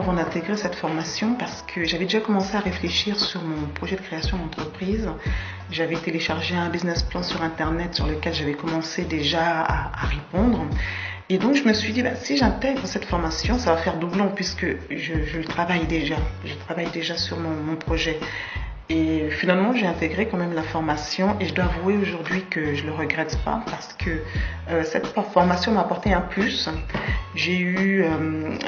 avant d'intégrer cette formation parce que j'avais déjà commencé à réfléchir sur mon projet de création d'entreprise. J'avais téléchargé un business plan sur internet sur lequel j'avais commencé déjà à répondre. Et donc je me suis dit, si j'intègre cette formation, ça va faire doublon puisque je le travaille déjà. Je travaille déjà sur mon projet. Et finalement, j'ai intégré quand même la formation et je dois avouer aujourd'hui que je ne le regrette pas parce que cette formation m'a apporté un plus. J'ai eu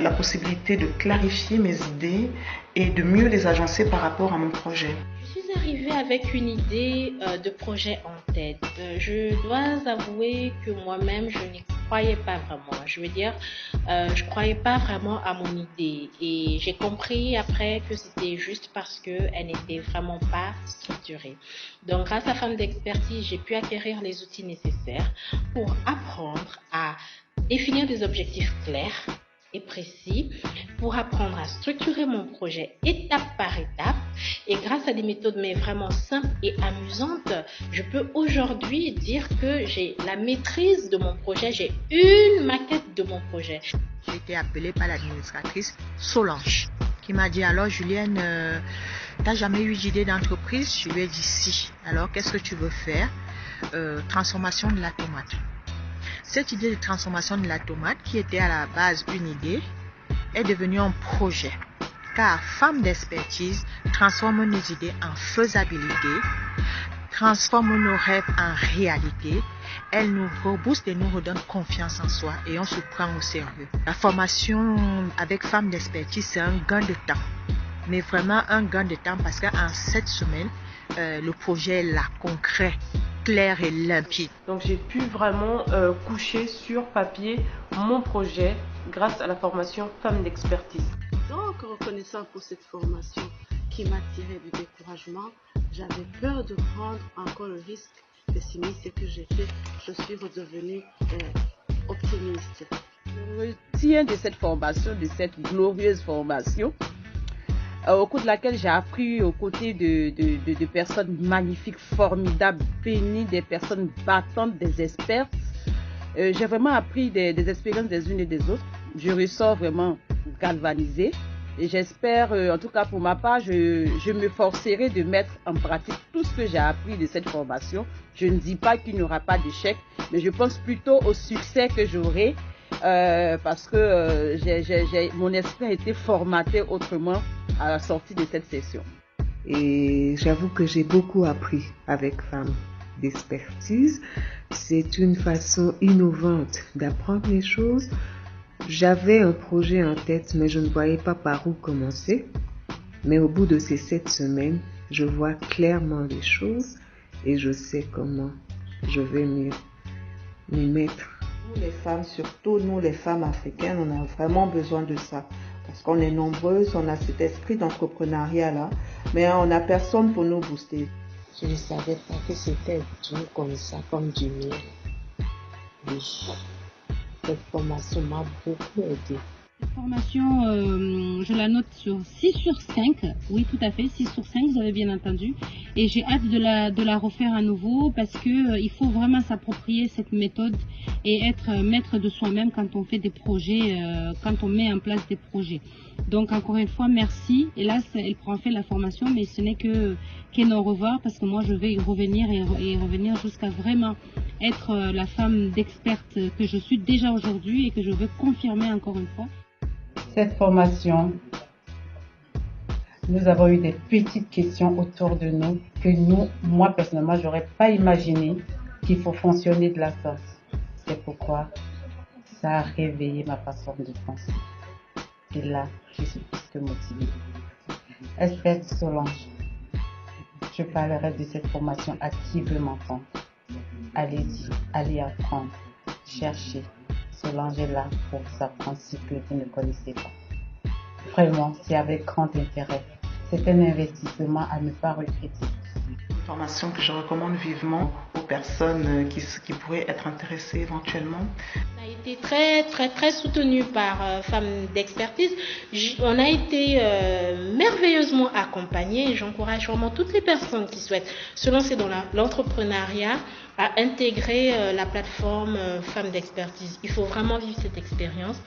la possibilité de clarifier mes idées et de mieux les agencer par rapport à mon projet. Je suis arrivée avec une idée de projet en tête. Je dois avouer que moi-même, je n'y croyais pas vraiment. Je veux dire, je croyais pas vraiment à mon idée. Et j'ai compris après que c'était juste parce qu'elle n'était vraiment pas structurée. Donc, grâce à Femmes d'Expertise, j'ai pu acquérir les outils nécessaires pour apprendre à définir des objectifs clairs et précis, pour apprendre à structurer mon projet étape par étape. Et grâce à des méthodes mais vraiment simples et amusantes, je peux aujourd'hui dire que j'ai la maîtrise de mon projet, j'ai une maquette de mon projet. J'ai été appelée par l'administratrice Solange qui m'a dit, alors Julienne, t'as jamais eu d'idée d'entreprise? Je lui ai dit si. Alors qu'est-ce que tu veux faire? Transformation de la tomate. Cette idée de transformation de la tomate, qui était à la base une idée, est devenue un projet. Car Femmes d'Expertise transforme nos idées en faisabilité, transforme nos rêves en réalité. Elle nous rebooste et nous redonne confiance en soi et on se prend au sérieux. La formation avec Femmes d'Expertise, c'est un gain de temps. Mais vraiment un gain de temps parce qu'en 7 semaines, le projet est là, concret, clair et limpide. Donc j'ai pu vraiment coucher sur papier mon projet grâce à la formation Femmes d'Expertise. Donc reconnaissant pour cette formation qui m'a tiré du découragement, j'avais peur de prendre encore le risque de signer ce que j'ai fait. Je suis redevenue optimiste. Je retiens de cette formation, de cette glorieuse formation, au cours de laquelle j'ai appris aux côtés de personnes magnifiques, formidables, bénies, des personnes battantes, des expertes. J'ai vraiment appris des expériences des unes et des autres. Je ressors vraiment galvanisée et j'espère, en tout cas pour ma part, je me forcerai de mettre en pratique tout ce que j'ai appris de cette formation. Je ne dis pas qu'il n'y aura pas d'échec, mais je pense plutôt au succès que j'aurai parce que mon esprit a été formaté autrement à la sortie de cette session. Et j'avoue que j'ai beaucoup appris avec Femmes d'Expertise. C'est une façon innovante d'apprendre les choses. J'avais un projet en tête, mais je ne voyais pas par où commencer. Mais au bout de ces 7 semaines, je vois clairement les choses et je sais comment je vais m'y mettre. Nous les femmes, surtout nous les femmes africaines, on a vraiment besoin de ça. Parce qu'on est nombreuses, on a cet esprit d'entrepreneuriat-là, mais on n'a personne pour nous booster. Je ne savais pas que c'était tout comme ça, comme du miel. Oui. Cette formation m'a beaucoup aidé. Cette formation, je la note sur 6 sur 5. Oui, tout à fait, 6 sur 5, vous avez bien entendu. Et j'ai hâte de la refaire à nouveau parce que il faut vraiment s'approprier cette méthode et être maître de soi-même quand on fait des projets, quand on met en place des projets. Donc encore une fois, merci. Hélas, elle prend fait la formation, mais ce n'est qu'un au revoir parce que moi je vais y revenir et revenir jusqu'à vraiment être la femme d'experte que je suis déjà aujourd'hui et que je veux confirmer encore une fois. Cette formation, nous avons eu des petites questions autour de nous que moi personnellement, j'aurais pas imaginé qu'il faut fonctionner de la sorte. C'est pourquoi ça a réveillé ma façon de penser. Et là, je suis plus que motivée. Experte Solange, je parlerai de cette formation à qui veut m'entendre. Allez-y, allez apprendre, cherchez. Solange est là pour vous apprendre ce que vous ne connaissez pas. Vraiment, c'est avec grand intérêt. C'est un investissement à ne pas regretter. Une formation que je recommande vivement aux personnes qui pourraient être intéressées éventuellement. On a été très soutenu par Femmes d'Expertise. On a été merveilleusement accompagnés et j'encourage vraiment toutes les personnes qui souhaitent se lancer dans l'entrepreneuriat à intégrer la plateforme Femmes d'Expertise. Il faut vraiment vivre cette expérience.